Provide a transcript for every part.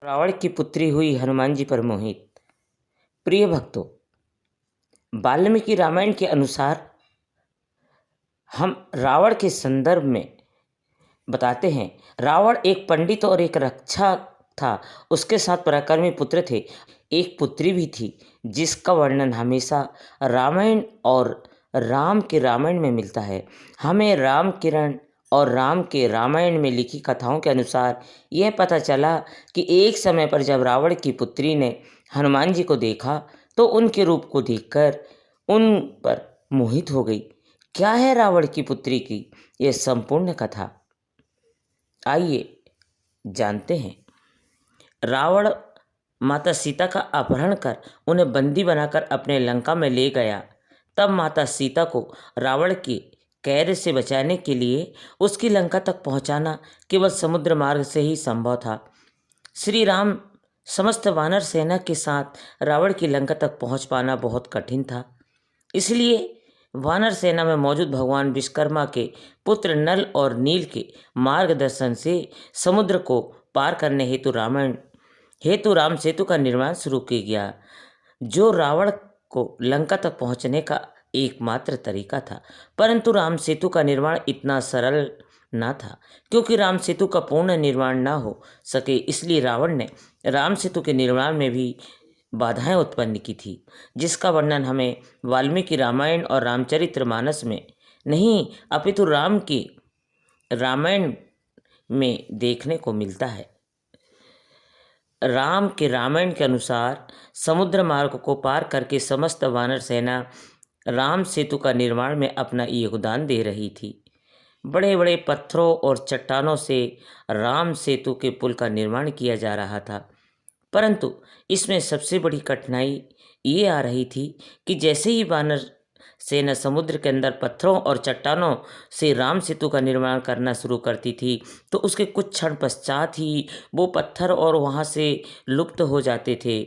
रावण की पुत्री हुई हनुमान जी पर मोहित। प्रिय भक्तों, वाल्मीकि रामायण के अनुसार हम रावण के संदर्भ में बताते हैं। रावण एक पंडित और एक रक्षक था। उसके साथ पराक्रमी पुत्र थे। एक पुत्री भी थी जिसका वर्णन हमेशा रामायण और राम के रामायण में मिलता है। हमें राम किरण और राम के रामायण में लिखी कथाओं के अनुसार यह पता चला कि एक समय पर जब रावण की पुत्री ने हनुमान जी को देखा तो उनके रूप को देखकर उन पर मोहित हो गई। क्या है रावण की पुत्री की यह संपूर्ण कथा, आइए जानते हैं। रावण माता सीता का अपहरण कर उन्हें बंदी बनाकर अपने लंका में ले गया। तब माता सीता को रावण की कैद से बचाने के लिए उसकी लंका तक पहुंचाना केवल समुद्र मार्ग से ही संभव था। श्री राम समस्त वानर सेना के साथ रावण की लंका तक पहुंच पाना बहुत कठिन था। इसलिए वानर सेना में मौजूद भगवान विश्वकर्मा के पुत्र नल और नील के मार्गदर्शन से समुद्र को पार करने हेतु राम सेतु का निर्माण शुरू किया गया, जो रावण को लंका तक पहुंचने का एकमात्र तरीका था। परंतु राम सेतु का निर्माण इतना सरल न था, क्योंकि राम सेतु का पूर्ण निर्माण न हो सके, इसलिए रावण ने राम सेतु के निर्माण में भी बाधाएं उत्पन्न की थी, जिसका वर्णन हमें वाल्मीकि रामायण और रामचरितमानस में नहीं अपितु राम की रामायण में देखने को मिलता है। राम के रामायण के अनुसार समुद्र मार्ग को पार करके समस्त वानर सेना राम सेतु का निर्माण में अपना योगदान दे रही थी। बड़े बड़े पत्थरों और चट्टानों से राम सेतु के पुल का निर्माण किया जा रहा था, परंतु इसमें सबसे बड़ी कठिनाई ये आ रही थी कि जैसे ही वानर सेना समुद्र के अंदर पत्थरों और चट्टानों से राम सेतु का निर्माण करना शुरू करती थी, तो उसके कुछ क्षण पश्चात ही वो पत्थर और वहाँ से लुप्त हो जाते थे।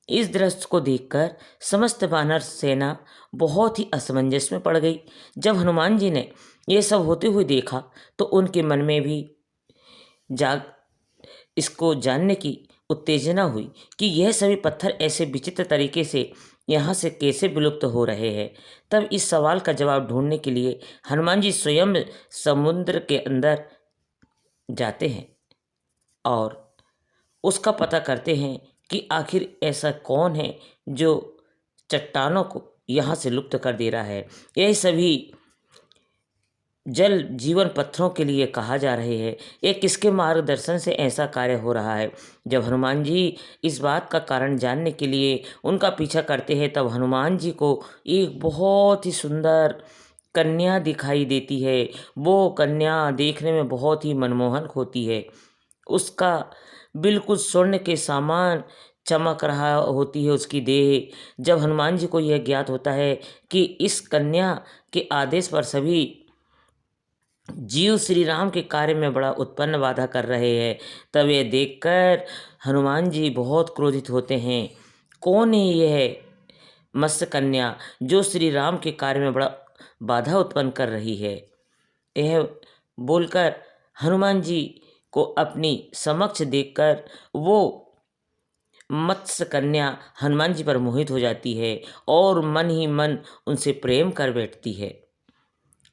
इस दृश्य को देखकर समस्त वानर सेना बहुत ही असमंजस में पड़ गई। जब हनुमान जी ने ये सब होते हुए देखा तो उनके मन में भी इसको जानने की उत्तेजना हुई कि यह सभी पत्थर ऐसे विचित्र तरीके से यहाँ से कैसे विलुप्त हो रहे हैं। तब इस सवाल का जवाब ढूंढने के लिए हनुमान जी स्वयं समुद्र के अंदर जाते हैं और उसका पता करते हैं कि आखिर ऐसा कौन है जो चट्टानों को यहाँ से लुप्त कर दे रहा है। यह सभी जल जीवन पत्थरों के लिए कहा जा रहे हैं। ये किसके मार्गदर्शन से ऐसा कार्य हो रहा है। जब हनुमान जी इस बात का कारण जानने के लिए उनका पीछा करते हैं, तब हनुमान जी को एक बहुत ही सुंदर कन्या दिखाई देती है। वो कन्या देखने में बहुत ही मनमोहक होती है। उसका बिल्कुल स्वर्ण के समान चमक रहा होती है उसकी देह। जब हनुमान जी को यह ज्ञात होता है कि इस कन्या के आदेश पर सभी जीव श्री राम के कार्य में बड़ा उत्पन्न बाधा कर रहे हैं, तब ये देखकर हनुमान जी बहुत क्रोधित होते हैं। कौन है यह मत्स्य कन्या जो श्री राम के कार्य में बड़ा बाधा उत्पन्न कर रही है। यह बोलकर हनुमान जी को अपनी समक्ष देखकर वो मत्स्य कन्या हनुमान जी पर मोहित हो जाती है और मन ही मन उनसे प्रेम कर बैठती है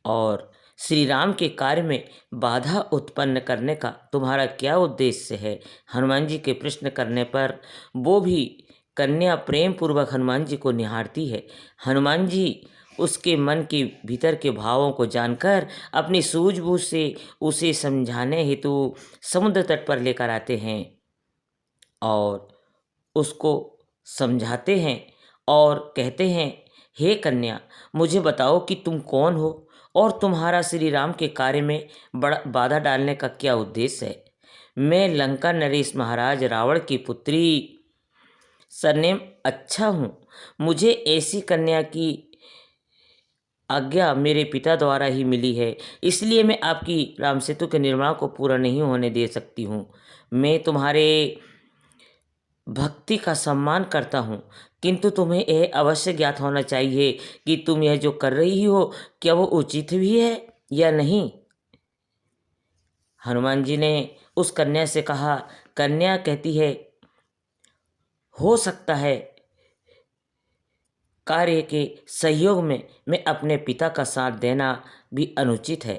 और श्री राम के कार्य में बाधा उत्पन्न करने का तुम्हारा क्या उद्देश्य है। हनुमान जी के प्रश्न करने पर वो भी कन्या प्रेम पूर्वक हनुमान जी को निहारती है। हनुमान जी उसके मन के भीतर के भावों को जानकर अपनी सूझबूझ से उसे समझाने हेतु समुद्र तट पर लेकर आते हैं और उसको समझाते हैं और कहते हैं, हे कन्या, मुझे बताओ कि तुम कौन हो और तुम्हारा श्री राम के कार्य में बड़ा बाधा डालने का क्या उद्देश्य है। मैं लंका नरेश महाराज रावण की पुत्री सरनेम अच्छा हूँ। मुझे ऐसी कन्या की आज्ञा मेरे पिता द्वारा ही मिली है, इसलिए मैं आपकी राम सेतु के निर्माण को पूरा नहीं होने दे सकती हूँ। मैं तुम्हारे भक्ति का सम्मान करता हूँ, किंतु तुम्हें यह अवश्य ज्ञात होना चाहिए कि तुम यह जो कर रही हो क्या वो उचित भी है या नहीं। हनुमान जी ने उस कन्या से कहा। कन्या कहती है, हो सकता है कार्य के सहयोग में मैं अपने पिता का साथ देना भी अनुचित है,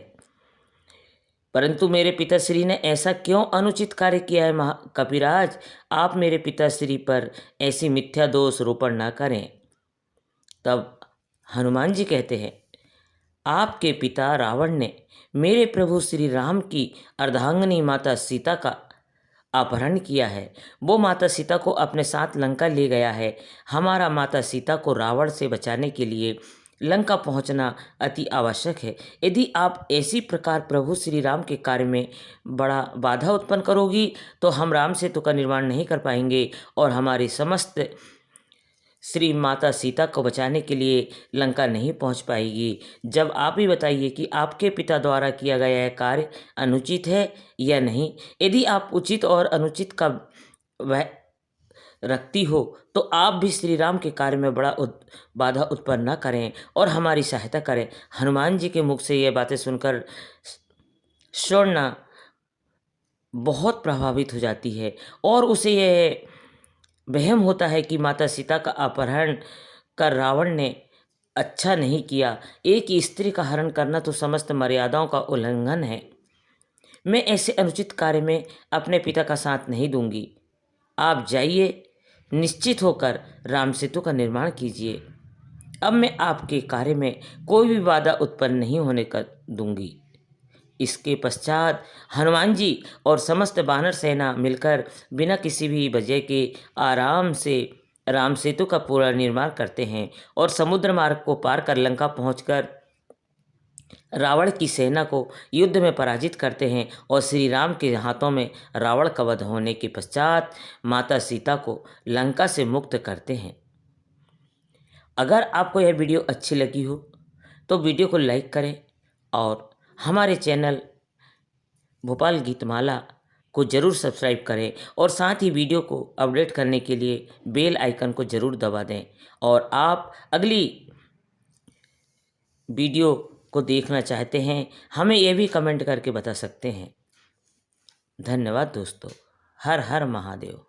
परंतु मेरे पिताश्री ने ऐसा क्यों अनुचित कार्य किया है? कपिराज, आप मेरे पिताश्री पर ऐसी मिथ्या दोष रोपण न करें। तब हनुमान जी कहते हैं, आपके पिता रावण ने मेरे प्रभु श्री राम की अर्धांगिनी माता सीता का अपहरण किया है। वो माता सीता को अपने साथ लंका ले गया है। हमारा माता सीता को रावण से बचाने के लिए लंका पहुंचना अति आवश्यक है। यदि आप ऐसी प्रकार प्रभु श्री राम के कार्य में बड़ा बाधा उत्पन्न करोगी तो हम राम सेतु का निर्माण नहीं कर पाएंगे और हमारी समस्त श्री माता सीता को बचाने के लिए लंका नहीं पहुंच पाएगी। जब आप ही बताइए कि आपके पिता द्वारा किया गया यह कार्य अनुचित है या नहीं। यदि आप उचित और अनुचित का वह रखती हो तो आप भी श्री राम के कार्य में बड़ा बाधा उत्पन्न न करें और हमारी सहायता करें। हनुमान जी के मुख से ये बातें सुनकर स्वर्णा बहुत प्रभावित हो जाती है और उसे यह वहम होता है कि माता सीता का अपहरण कर रावण ने अच्छा नहीं किया। एक स्त्री का हरण करना तो समस्त मर्यादाओं का उल्लंघन है। मैं ऐसे अनुचित कार्य में अपने पिता का साथ नहीं दूंगी। आप जाइए, निश्चित होकर राम सेतु का निर्माण कीजिए। अब मैं आपके कार्य में कोई भी बाधा उत्पन्न नहीं होने कर दूंगी। इसके पश्चात हनुमान जी और समस्त वानर सेना मिलकर बिना किसी भी वजह के आराम से राम सेतु का पूरा निर्माण करते हैं और समुद्र मार्ग को पार कर लंका पहुंचकर रावण की सेना को युद्ध में पराजित करते हैं और श्री राम के हाथों में रावण का वध होने के पश्चात माता सीता को लंका से मुक्त करते हैं। अगर आपको यह वीडियो अच्छी लगी हो तो वीडियो को लाइक करें और हमारे चैनल भोपाल गीतमाला को ज़रूर सब्सक्राइब करें और साथ ही वीडियो को अपडेट करने के लिए बेल आइकन को ज़रूर दबा दें। और आप अगली वीडियो को देखना चाहते हैं हमें यह भी कमेंट करके बता सकते हैं। धन्यवाद दोस्तों। हर हर महादेव।